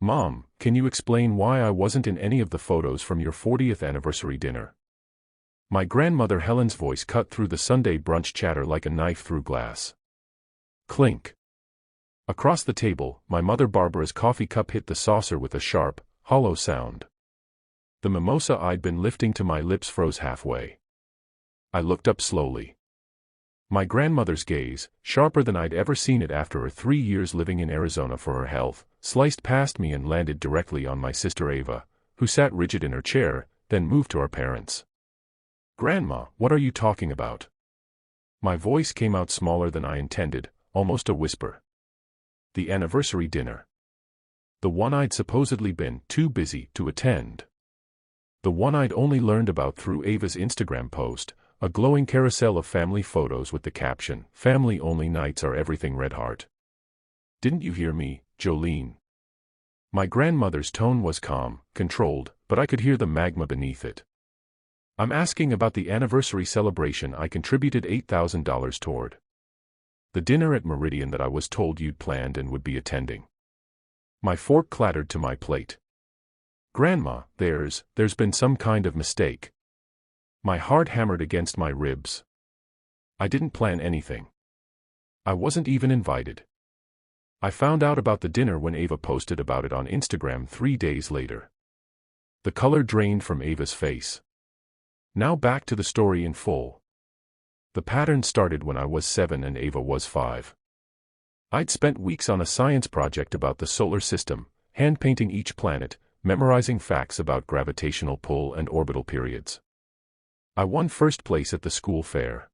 Mom, can you explain why I wasn't in any of the photos from your 40th anniversary dinner? My grandmother Helen's voice cut through the Sunday brunch chatter like a knife through glass. Clink. Across the table, my mother Barbara's coffee cup hit the saucer with a sharp, hollow sound. The mimosa I'd been lifting to my lips froze halfway. I looked up slowly. My grandmother's gaze, sharper than I'd ever seen it after her 3 years living in Arizona for her health, sliced past me and landed directly on my sister Ava, who sat rigid in her chair, then moved to our parents. "Grandma, what are you talking about?" My voice came out smaller than I intended, almost a whisper. The anniversary dinner. The one I'd supposedly been too busy to attend. The one I'd only learned about through Ava's Instagram post, a glowing carousel of family photos with the caption, "Family-only nights are everything, red heart." "Didn't you hear me, Jolene?" My grandmother's tone was calm, controlled, but I could hear the magma beneath it. "I'm asking about the anniversary celebration I contributed $8,000 toward. The dinner at Meridian that I was told you'd planned and would be attending." My fork clattered to my plate. "Grandma, there's been some kind of mistake." My heart hammered against my ribs. I didn't plan anything. I wasn't even invited. I found out about the dinner when Ava posted about it on Instagram 3 days later. The color drained from Ava's face. Now back to the story in full. The pattern started when I was 7 and Ava was 5. I'd spent weeks on a science project about the solar system, hand-painting each planet, memorizing facts about gravitational pull and orbital periods. I won first place at the school fair.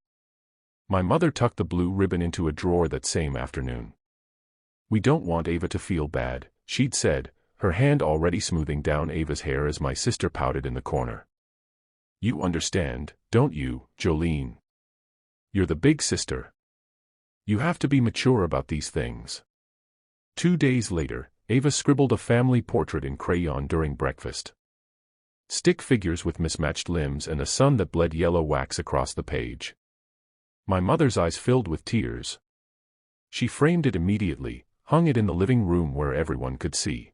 My mother tucked the blue ribbon into a drawer that same afternoon. "We don't want Ava to feel bad," she'd said, her hand already smoothing down Ava's hair as my sister pouted in the corner. "You understand, don't you, Jolene? You're the big sister. You have to be mature about these things." 2 days later, Ava scribbled a family portrait in crayon during breakfast. Stick figures with mismatched limbs and a sun that bled yellow wax across the page. My mother's eyes filled with tears. She framed it immediately, hung it in the living room where everyone could see.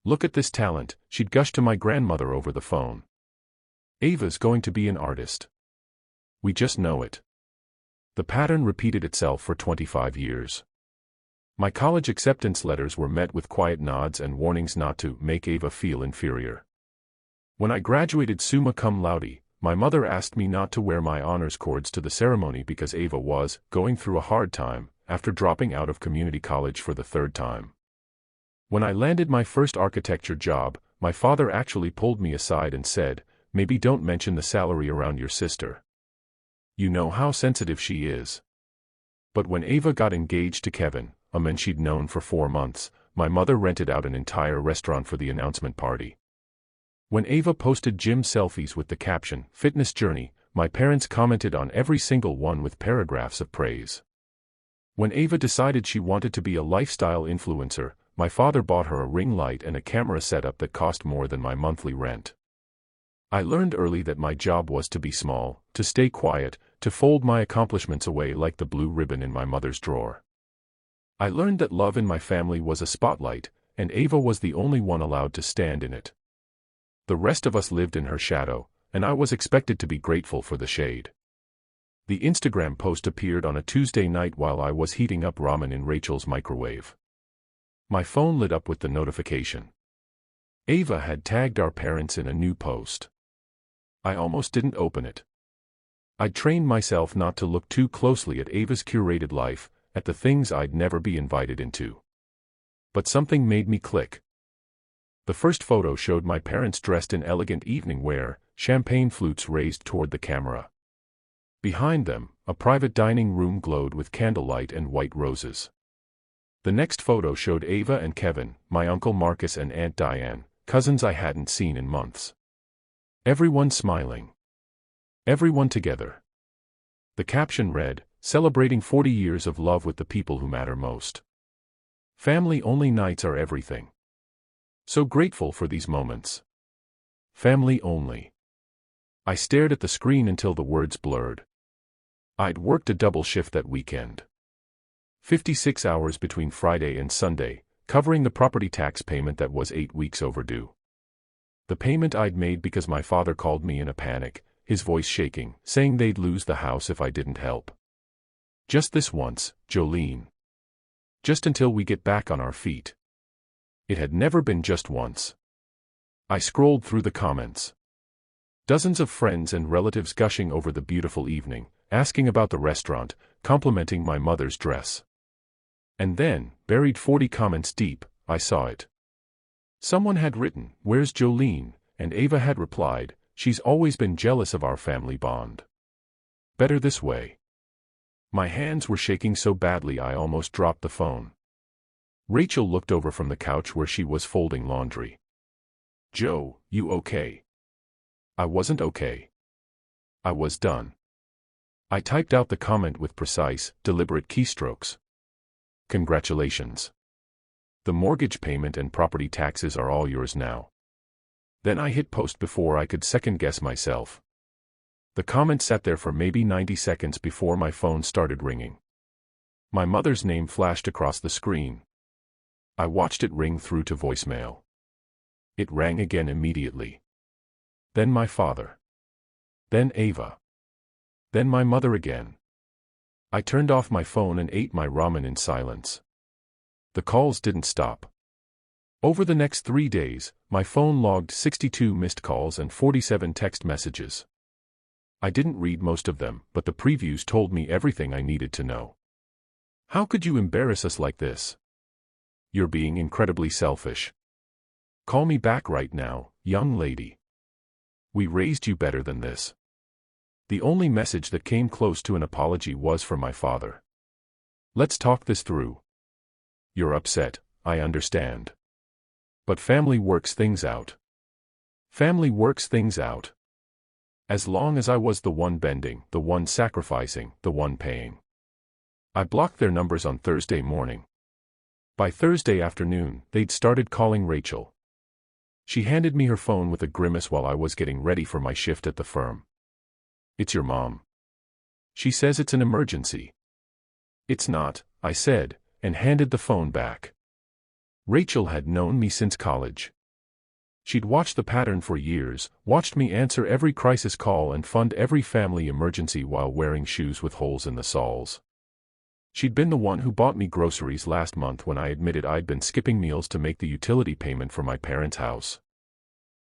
"Look at this talent," she'd gush to my grandmother over the phone. "Ava's going to be an artist. We just know it." The pattern repeated itself for 25 years. My college acceptance letters were met with quiet nods and warnings not to make Ava feel inferior. When I graduated summa cum laude, my mother asked me not to wear my honors cords to the ceremony because Ava was going through a hard time after dropping out of community college for the 3rd time. When I landed my first architecture job, my father actually pulled me aside and said, "Maybe don't mention the salary around your sister. You know how sensitive she is." But when Ava got engaged to Kevin, a man she'd known for 4 months, my mother rented out an entire restaurant for the announcement party. When Ava posted gym selfies with the caption, "Fitness Journey," my parents commented on every single one with paragraphs of praise. When Ava decided she wanted to be a lifestyle influencer, my father bought her a ring light and a camera setup that cost more than my monthly rent. I learned early that my job was to be small, to stay quiet, to fold my accomplishments away like the blue ribbon in my mother's drawer. I learned that love in my family was a spotlight, and Ava was the only one allowed to stand in it. The rest of us lived in her shadow, and I was expected to be grateful for the shade. The Instagram post appeared on a Tuesday night while I was heating up ramen in Rachel's microwave. My phone lit up with the notification. Ava had tagged our parents in a new post. I almost didn't open it. I'd trained myself not to look too closely at Ava's curated life, at the things I'd never be invited into. But something made me click. The first photo showed my parents dressed in elegant evening wear, champagne flutes raised toward the camera. Behind them, a private dining room glowed with candlelight and white roses. The next photo showed Ava and Kevin, my Uncle Marcus and Aunt Diane, cousins I hadn't seen in months. Everyone smiling. Everyone together. The caption read, "Celebrating 40 years of love with the people who matter most. Family-only nights are everything. So grateful for these moments. Family only." I stared at the screen until the words blurred. I'd worked a double shift that weekend. 56 hours between Friday and Sunday, covering the property tax payment that was 8 weeks overdue. The payment I'd made because my father called me in a panic, his voice shaking, saying they'd lose the house if I didn't help. Just this once, Jolene. Just until we get back on our feet. It had never been just once. I scrolled through the comments. Dozens of friends and relatives gushing over the beautiful evening, asking about the restaurant, complimenting my mother's dress. And then, buried 40 comments deep, I saw it. Someone had written, "Where's Jolene?" and Ava had replied, "She's always been jealous of our family bond. Better this way." My hands were shaking so badly I almost dropped the phone. Rachel looked over from the couch where she was folding laundry. "Joe, you okay?" I wasn't okay. I was done. I typed out the comment with precise, deliberate keystrokes. "Congratulations. The mortgage payment and property taxes are all yours now." Then I hit post before I could second-guess myself. The comment sat there for maybe 90 seconds before my phone started ringing. My mother's name flashed across the screen. I watched it ring through to voicemail. It rang again immediately. Then my father. Then Ava. Then my mother again. I turned off my phone and ate my ramen in silence. The calls didn't stop. Over the next 3 days, my phone logged 62 missed calls and 47 text messages. I didn't read most of them, but the previews told me everything I needed to know. "How could you embarrass us like this? You're being incredibly selfish. Call me back right now, young lady. We raised you better than this." The only message that came close to an apology was from my father. "Let's talk this through. You're upset, I understand. But family works things out. Family works things out. As long as I was the one bending, the one sacrificing, the one paying." I blocked their numbers on Thursday morning. By Thursday afternoon, they'd started calling Rachel. She handed me her phone with a grimace while I was getting ready for my shift at the firm. "It's your mom. She says it's an emergency." "It's not," I said, and handed the phone back. Rachel had known me since college. She'd watched the pattern for years, watched me answer every crisis call and fund every family emergency while wearing shoes with holes in the soles. She'd been the one who bought me groceries last month when I admitted I'd been skipping meals to make the utility payment for my parents' house.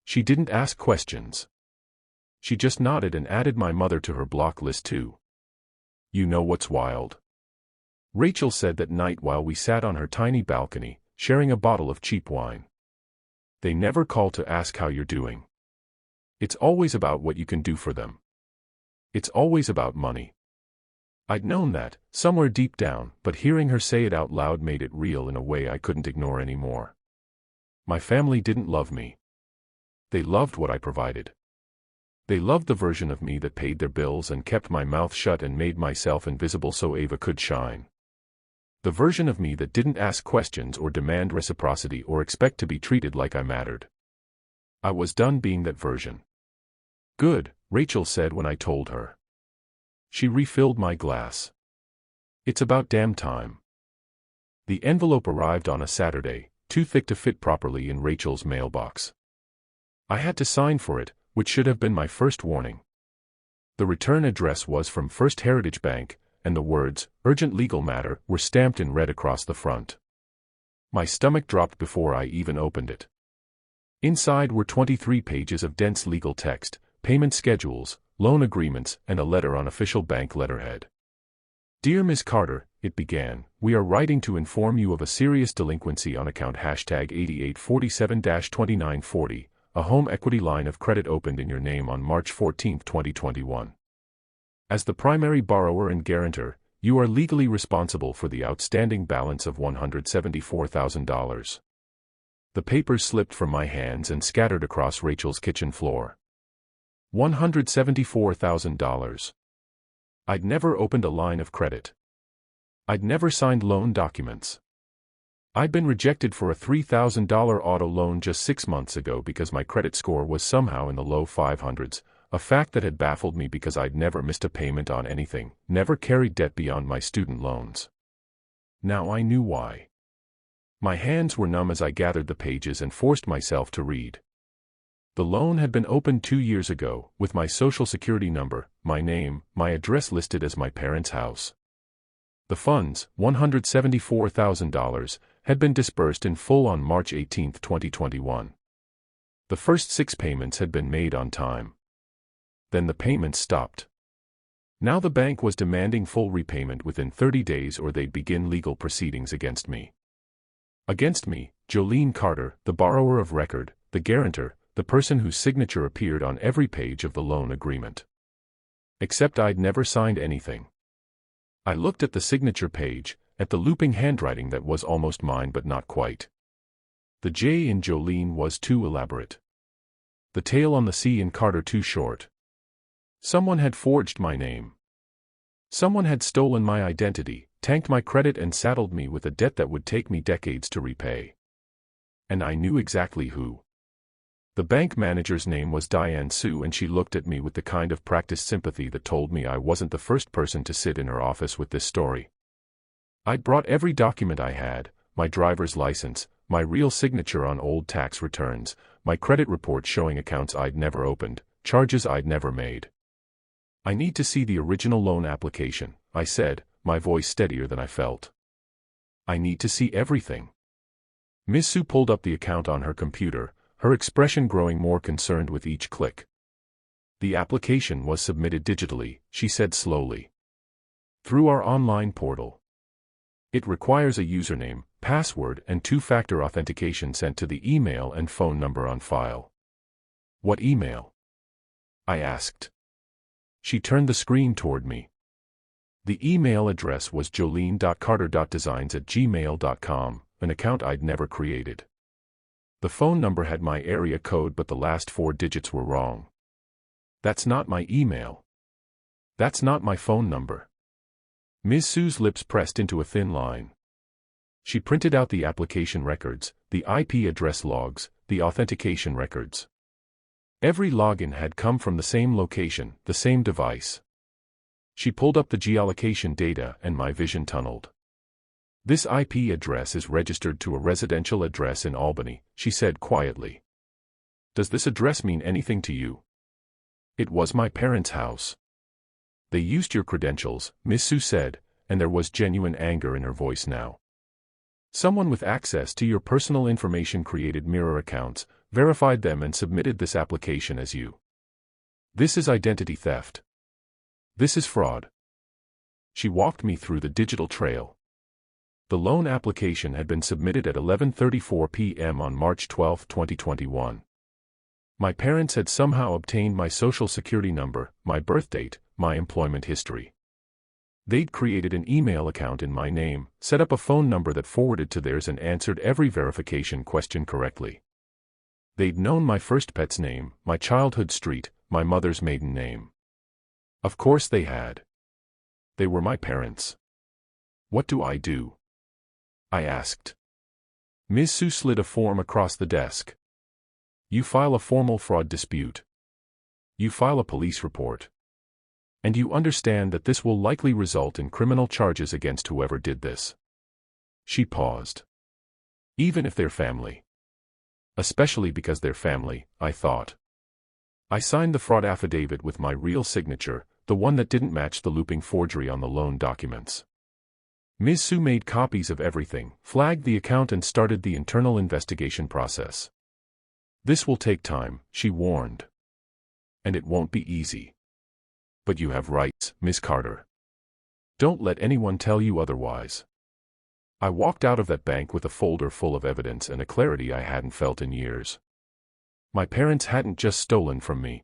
She didn't ask questions. She just nodded and added my mother to her block list too. "You know what's wild?" Rachel said that night while we sat on her tiny balcony, sharing a bottle of cheap wine. "They never call to ask how you're doing. It's always about what you can do for them. It's always about money." I'd known that, somewhere deep down, but hearing her say it out loud made it real in a way I couldn't ignore anymore. My family didn't love me. They loved what I provided. They loved the version of me that paid their bills and kept my mouth shut and made myself invisible so Ava could shine. The version of me that didn't ask questions or demand reciprocity or expect to be treated like I mattered. I was done being that version. "Good," Rachel said when I told her. She refilled my glass. "It's about damn time." The envelope arrived on a Saturday, too thick to fit properly in Rachel's mailbox. I had to sign for it, which should have been my first warning. The return address was from First Heritage Bank, and the words, "Urgent legal matter," were stamped in red across the front. My stomach dropped before I even opened it. Inside were 23 pages of dense legal text, payment schedules, loan agreements, and a letter on official bank letterhead. "Dear Ms. Carter," it began, "we are writing to inform you of a serious delinquency on account #8847-2940, a home equity line of credit opened in your name on March 14, 2021. As the primary borrower and guarantor, you are legally responsible for the outstanding balance of $174,000. The papers slipped from my hands and scattered across Rachel's kitchen floor. $174,000. I'd never opened a line of credit. I'd never signed loan documents. I'd been rejected for a $3,000 auto loan just 6 months ago because my credit score was somehow in the low 500s, a fact that had baffled me because I'd never missed a payment on anything, never carried debt beyond my student loans. Now I knew why. My hands were numb as I gathered the pages and forced myself to read. The loan had been opened 2 years ago, with my social security number, my name, my address listed as my parents' house. The funds, $174,000, had been disbursed in full on March 18, 2021. The first 6 payments had been made on time. Then the payments stopped. Now the bank was demanding full repayment within 30 days or they'd begin legal proceedings against me. Against me, Jolene Carter, the borrower of record, the guarantor, the person whose signature appeared on every page of the loan agreement. Except I'd never signed anything. I looked at the signature page, at the looping handwriting that was almost mine but not quite. The J in Jolene was too elaborate. The tail on the C in Carter too short. Someone had forged my name. Someone had stolen my identity, tanked my credit and saddled me with a debt that would take me decades to repay. And I knew exactly who. The bank manager's name was Diane Sue, and she looked at me with the kind of practiced sympathy that told me I wasn't the first person to sit in her office with this story. I'd brought every document I had, my driver's license, my real signature on old tax returns, my credit report showing accounts I'd never opened, charges I'd never made. I need to see the original loan application, I said, my voice steadier than I felt. I need to see everything. Ms. Sue pulled up the account on her computer, her expression growing more concerned with each click. The application was submitted digitally, she said slowly. Through our online portal. It requires a username, password, and 2-factor authentication sent to the email and phone number on file. What email? I asked. She turned the screen toward me. The email address was jolene.carter.designs@gmail.com, an account I'd never created. The phone number had my area code, but the last 4 digits were wrong. That's not my email. That's not my phone number. Ms. Sue's lips pressed into a thin line. She printed out the application records, the IP address logs, the authentication records. Every login had come from the same location, the same device. She pulled up the geolocation data and my vision tunneled. This IP address is registered to a residential address in Albany, she said quietly. Does this address mean anything to you? It was my parents' house. They used your credentials, Ms. Sue said, and there was genuine anger in her voice now. Someone with access to your personal information created mirror accounts, verified them and submitted this application as you. This is identity theft. This is fraud. She walked me through the digital trail. The loan application had been submitted at 11:34 p.m. on March 12, 2021. My parents had somehow obtained my social security number, my birth date, my employment history. They'd created an email account in my name, set up a phone number that forwarded to theirs and answered every verification question correctly. They'd known my first pet's name, my childhood street, my mother's maiden name. Of course they had. They were my parents. What do I do? I asked. Ms. Sue slid a form across the desk. You file a formal fraud dispute. You file a police report. And you understand that this will likely result in criminal charges against whoever did this. She paused. Even if they're family. Especially because they're family, I thought. I signed the fraud affidavit with my real signature, the one that didn't match the looping forgery on the loan documents. Ms. Sue made copies of everything, flagged the account and started the internal investigation process. This will take time, she warned. And it won't be easy. But you have rights, Ms. Carter. Don't let anyone tell you otherwise. I walked out of that bank with a folder full of evidence and a clarity I hadn't felt in years. My parents hadn't just stolen from me.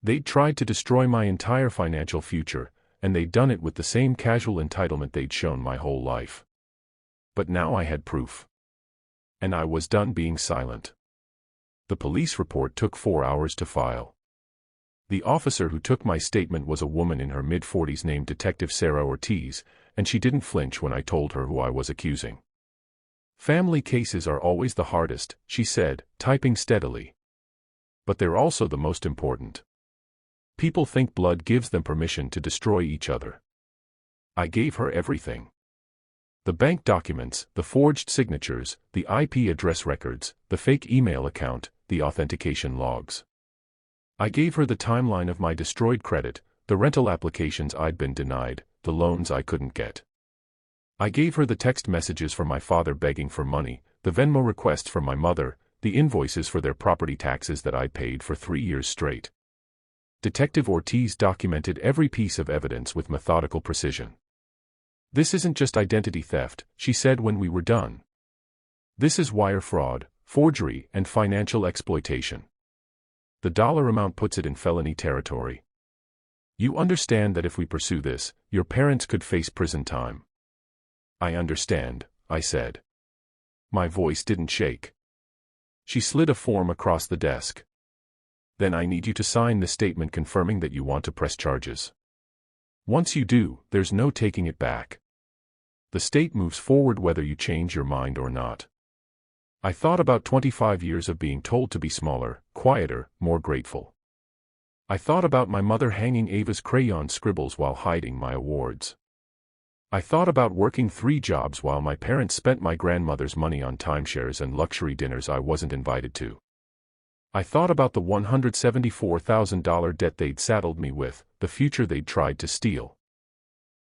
They'd tried to destroy my entire financial future, and they'd done it with the same casual entitlement they'd shown my whole life. But now I had proof. And I was done being silent. The police report took 4 hours to file. The officer who took my statement was a woman in her mid-40s named Detective Sarah Ortiz, and she didn't flinch when I told her who I was accusing. Family cases are always the hardest, she said, typing steadily. But they're also the most important. People think blood gives them permission to destroy each other. I gave her everything. The bank documents, the forged signatures, the IP address records, the fake email account, the authentication logs. I gave her the timeline of my destroyed credit, the rental applications I'd been denied, the loans I couldn't get. I gave her the text messages from my father begging for money, the Venmo requests from my mother, the invoices for their property taxes that I paid for 3 years straight. Detective Ortiz documented every piece of evidence with methodical precision. "This isn't just identity theft," she said when we were done. "This is wire fraud, forgery, and financial exploitation. The dollar amount puts it in felony territory. You understand that if we pursue this, your parents could face prison time." "I understand," I said. My voice didn't shake. She slid a form across the desk. "Then I need you to sign this statement confirming that you want to press charges. Once you do, there's no taking it back. The state moves forward whether you change your mind or not." I thought about 25 years of being told to be smaller, quieter, more grateful. I thought about my mother hanging Ava's crayon scribbles while hiding my awards. I thought about working 3 jobs while my parents spent my grandmother's money on timeshares and luxury dinners I wasn't invited to. I thought about the $174,000 debt they'd saddled me with, the future they'd tried to steal.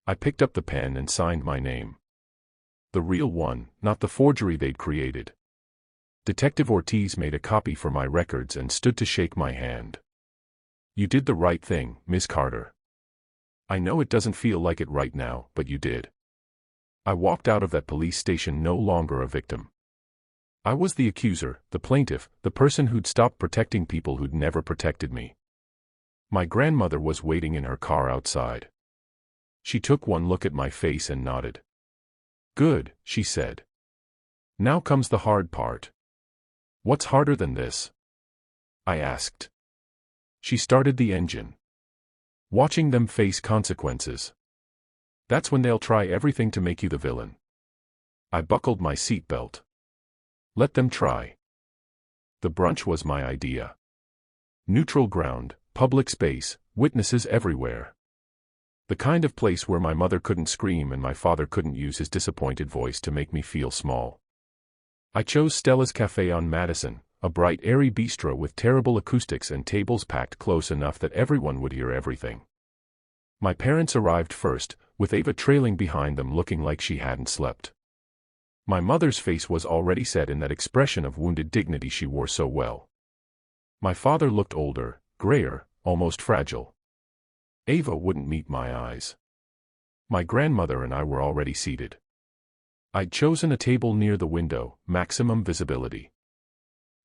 I picked up the pen and signed my name. The real one, not the forgery they'd created. Detective Ortiz made a copy for my records and stood to shake my hand. "You did the right thing, Miss Carter. I know it doesn't feel like it right now, but you did." I walked out of that police station no longer a victim. I was the accuser, the plaintiff, the person who'd stopped protecting people who'd never protected me. My grandmother was waiting in her car outside. She took one look at my face and nodded. "Good," she said. "Now comes the hard part." "What's harder than this?" I asked. She started the engine. "Watching them face consequences. That's when they'll try everything to make you the villain." I buckled my seatbelt. "Let them try." The brunch was my idea. Neutral ground, public space, witnesses everywhere. The kind of place where my mother couldn't scream and my father couldn't use his disappointed voice to make me feel small. I chose Stella's Cafe on Madison, a bright, airy bistro with terrible acoustics and tables packed close enough that everyone would hear everything. My parents arrived first, with Ava trailing behind them looking like she hadn't slept. My mother's face was already set in that expression of wounded dignity she wore so well. My father looked older, grayer, almost fragile. Ava wouldn't meet my eyes. My grandmother and I were already seated. I'd chosen a table near the window, maximum visibility.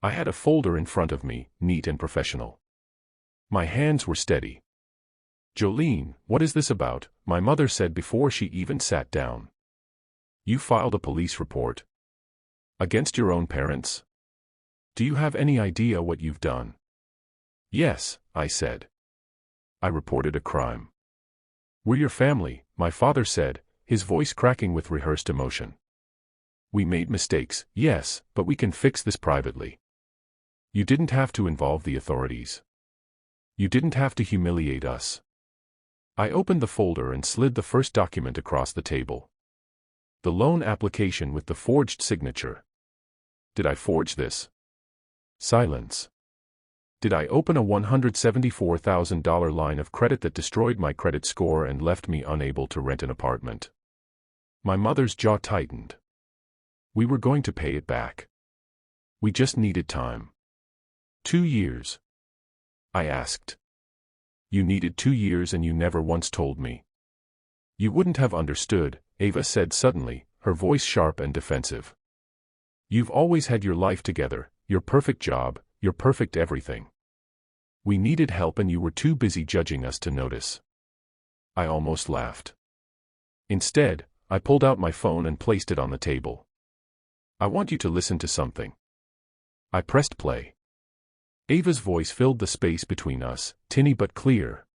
I had a folder in front of me, neat and professional. My hands were steady. "Jolene, what is this about?" my mother said before she even sat down. "You filed a police report. Against your own parents? Do you have any idea what you've done?" "Yes," I said. "I reported a crime." "We're your family," my father said, his voice cracking with rehearsed emotion. "We made mistakes, yes, but we can fix this privately. You didn't have to involve the authorities. You didn't have to humiliate us." I opened the folder and slid the first document across the table. The loan application with the forged signature. Did I forge this? Silence. Did I open a $174,000 line of credit that destroyed my credit score and left me unable to rent an apartment? My mother's jaw tightened. We were going to pay it back. We just needed time. 2 years. I asked. "You needed 2 years and you never once told me." "You wouldn't have understood," Ava said suddenly, her voice sharp and defensive. "You've always had your life together, your perfect job, your perfect everything. We needed help and you were too busy judging us to notice." I almost laughed. Instead, I pulled out my phone and placed it on the table. "I want you to listen to something." I pressed play. Ava's voice filled the space between us, tinny but clear.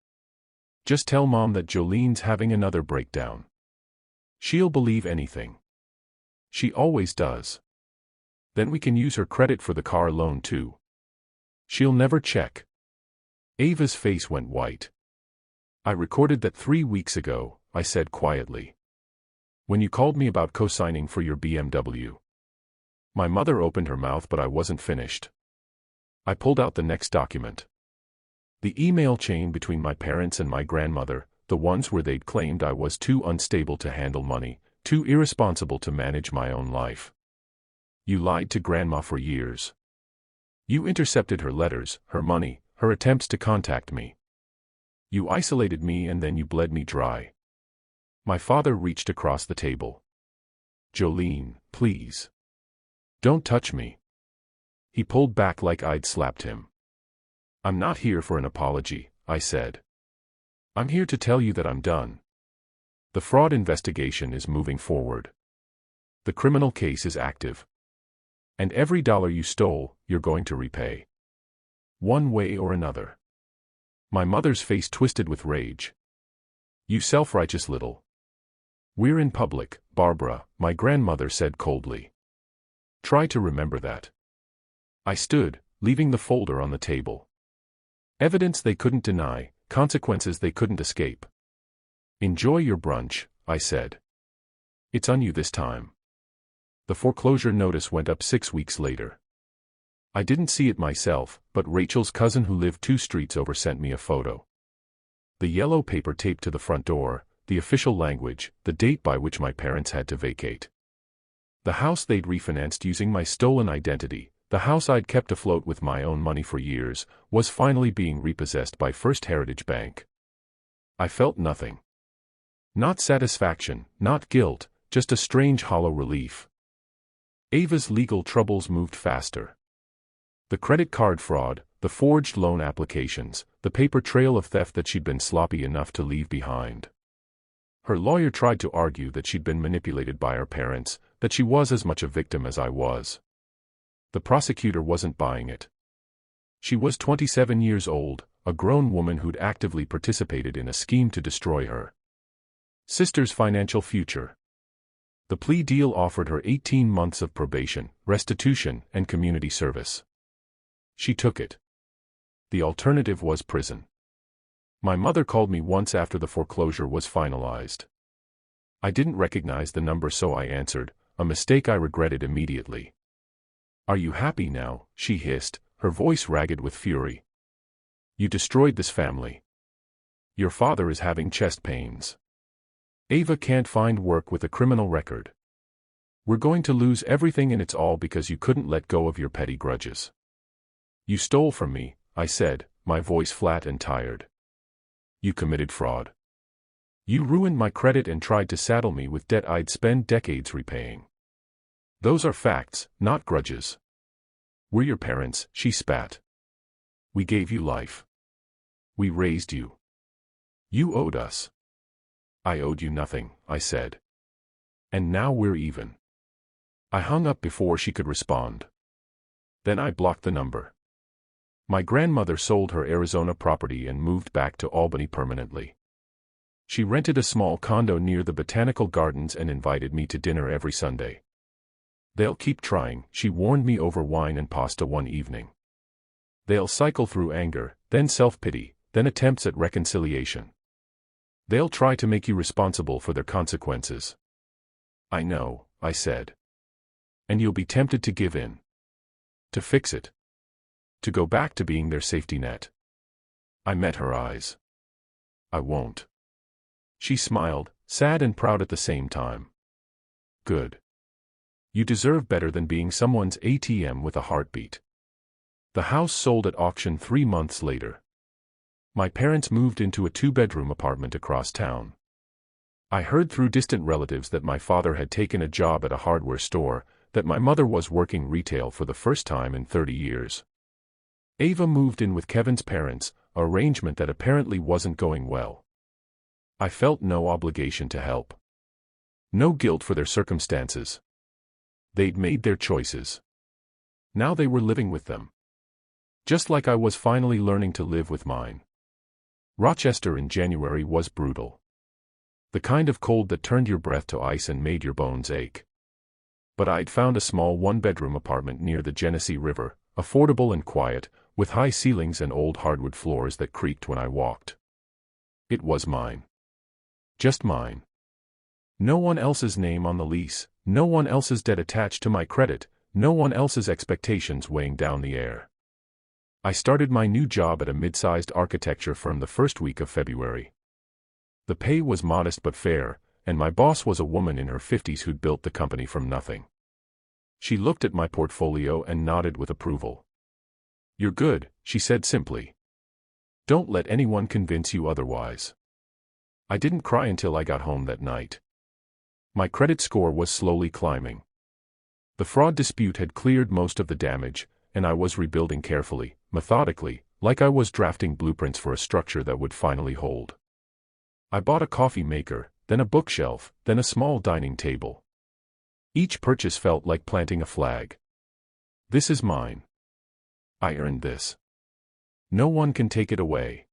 "Just tell Mom that Jolene's having another breakdown. She'll believe anything. She always does. Then we can use her credit for the car loan too. She'll never check." Ava's face went white. "I recorded that 3 weeks ago," I said quietly. When you called me about co-signing for your BMW. My mother opened her mouth, but I wasn't finished. I pulled out the next document. The email chain between my parents and my grandmother, the ones where they'd claimed I was too unstable to handle money, too irresponsible to manage my own life. You lied to Grandma for years. You intercepted her letters, her money, her attempts to contact me. You isolated me and then you bled me dry. My father reached across the table. Jolene, please. Don't touch me. He pulled back like I'd slapped him. I'm not here for an apology, I said. I'm here to tell you that I'm done. The fraud investigation is moving forward. The criminal case is active. And every dollar you stole, you're going to repay. One way or another. My mother's face twisted with rage. You self-righteous little. We're in public, Barbara, my grandmother said coldly. Try to remember that. I stood, leaving the folder on the table. Evidence they couldn't deny, consequences they couldn't escape. Enjoy your brunch, I said. It's on you this time. The foreclosure notice went up 6 weeks later. I didn't see it myself, but Rachel's cousin who lived 2 streets over sent me a photo. The yellow paper taped to the front door, the official language, the date by which my parents had to vacate. The house they'd refinanced using my stolen identity, the house I'd kept afloat with my own money for years, was finally being repossessed by First Heritage Bank. I felt nothing. Not satisfaction, not guilt, just a strange hollow relief. Ava's legal troubles moved faster. The credit card fraud, the forged loan applications, the paper trail of theft that she'd been sloppy enough to leave behind. Her lawyer tried to argue that she'd been manipulated by her parents, that she was as much a victim as I was. The prosecutor wasn't buying it. She was 27 years old, a grown woman who'd actively participated in a scheme to destroy her sister's financial future. The plea deal offered her 18 months of probation, restitution, and community service. She took it. The alternative was prison. My mother called me once after the foreclosure was finalized. I didn't recognize the number, so I answered, a mistake I regretted immediately. Are you happy now? She hissed, her voice ragged with fury. You destroyed this family. Your father is having chest pains. Ava can't find work with a criminal record. We're going to lose everything, and it's all because you couldn't let go of your petty grudges. You stole from me, I said, my voice flat and tired. You committed fraud. You ruined my credit and tried to saddle me with debt I'd spend decades repaying. Those are facts, not grudges. We're your parents, she spat. We gave you life. We raised you. You owed us. I owed you nothing, I said. And now we're even. I hung up before she could respond. Then I blocked the number. My grandmother sold her Arizona property and moved back to Albany permanently. She rented a small condo near the botanical gardens and invited me to dinner every Sunday. They'll keep trying, she warned me over wine and pasta one evening. They'll cycle through anger, then self-pity, then attempts at reconciliation. They'll try to make you responsible for their consequences. I know, I said. And you'll be tempted to give in. To fix it. To go back to being their safety net. I met her eyes. I won't. She smiled, sad and proud at the same time. Good. You deserve better than being someone's ATM with a heartbeat. The house sold at auction 3 months later. My parents moved into a 2-bedroom apartment across town. I heard through distant relatives that my father had taken a job at a hardware store, that my mother was working retail for the first time in 30 years. Ava moved in with Kevin's parents, an arrangement that apparently wasn't going well. I felt no obligation to help. No guilt for their circumstances. They'd made their choices. Now they were living with them. Just like I was finally learning to live with mine. Rochester in January was brutal. The kind of cold that turned your breath to ice and made your bones ache. But I'd found a small 1-bedroom apartment near the Genesee River, affordable and quiet, with high ceilings and old hardwood floors that creaked when I walked. It was mine. Just mine. No one else's name on the lease, no one else's debt attached to my credit, no one else's expectations weighing down the air. I started my new job at a mid-sized architecture firm the first week of February. The pay was modest but fair, and my boss was a woman in her 50s who'd built the company from nothing. She looked at my portfolio and nodded with approval. "You're good," she said simply. "Don't let anyone convince you otherwise." I didn't cry until I got home that night. My credit score was slowly climbing. The fraud dispute had cleared most of the damage, and I was rebuilding carefully, methodically, like I was drafting blueprints for a structure that would finally hold. I bought a coffee maker, then a bookshelf, then a small dining table. Each purchase felt like planting a flag. This is mine. I earned this. No one can take it away.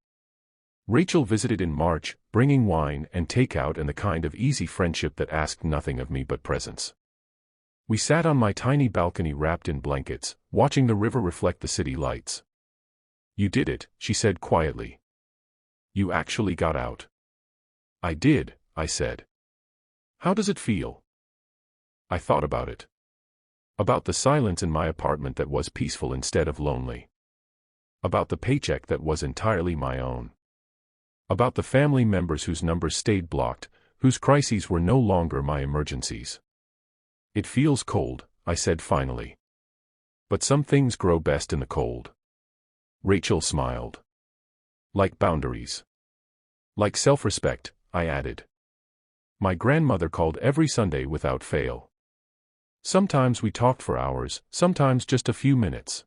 Rachel visited in March, bringing wine and takeout and the kind of easy friendship that asked nothing of me but presence. We sat on my tiny balcony wrapped in blankets, watching the river reflect the city lights. "You did it," she said quietly. "You actually got out." "I did," I said. "How does it feel?" I thought about it. About the silence in my apartment that was peaceful instead of lonely. About the paycheck that was entirely my own. About the family members whose numbers stayed blocked, whose crises were no longer my emergencies. "It feels cold," I said finally. "But some things grow best in the cold." Rachel smiled. "Like boundaries." "Like self-respect," I added. My grandmother called every Sunday without fail. Sometimes we talked for hours, sometimes just a few minutes.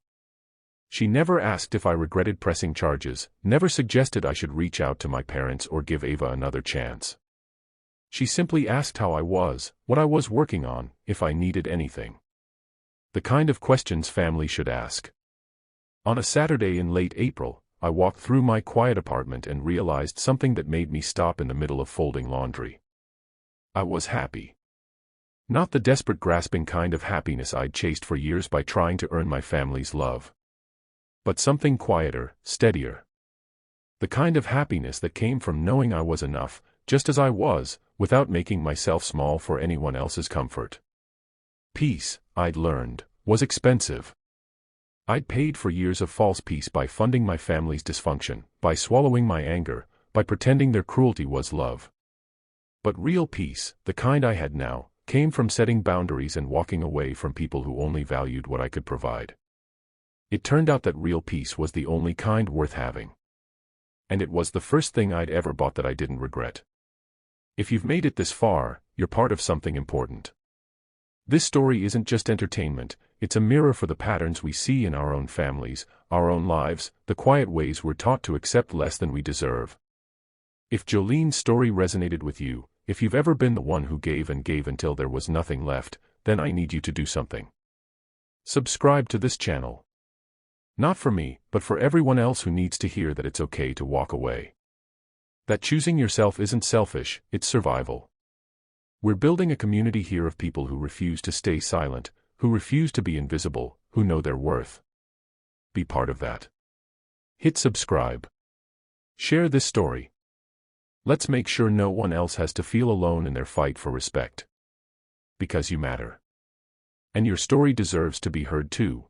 She never asked if I regretted pressing charges, never suggested I should reach out to my parents or give Ava another chance. She simply asked how I was, what I was working on, if I needed anything. The kind of questions family should ask. On a Saturday in late April, I walked through my quiet apartment and realized something that made me stop in the middle of folding laundry. I was happy. Not the desperate grasping kind of happiness I'd chased for years by trying to earn my family's love. But something quieter, steadier. The kind of happiness that came from knowing I was enough, just as I was, without making myself small for anyone else's comfort. Peace, I'd learned, was expensive. I'd paid for years of false peace by funding my family's dysfunction, by swallowing my anger, by pretending their cruelty was love. But real peace, the kind I had now, came from setting boundaries and walking away from people who only valued what I could provide. It turned out that real peace was the only kind worth having. And it was the first thing I'd ever bought that I didn't regret. If you've made it this far, you're part of something important. This story isn't just entertainment, it's a mirror for the patterns we see in our own families, our own lives, the quiet ways we're taught to accept less than we deserve. If Jolene's story resonated with you, if you've ever been the one who gave and gave until there was nothing left, then I need you to do something. Subscribe to this channel. Not for me, but for everyone else who needs to hear that it's okay to walk away. That choosing yourself isn't selfish, it's survival. We're building a community here of people who refuse to stay silent, who refuse to be invisible, who know their worth. Be part of that. Hit subscribe. Share this story. Let's make sure no one else has to feel alone in their fight for respect. Because you matter. And your story deserves to be heard too.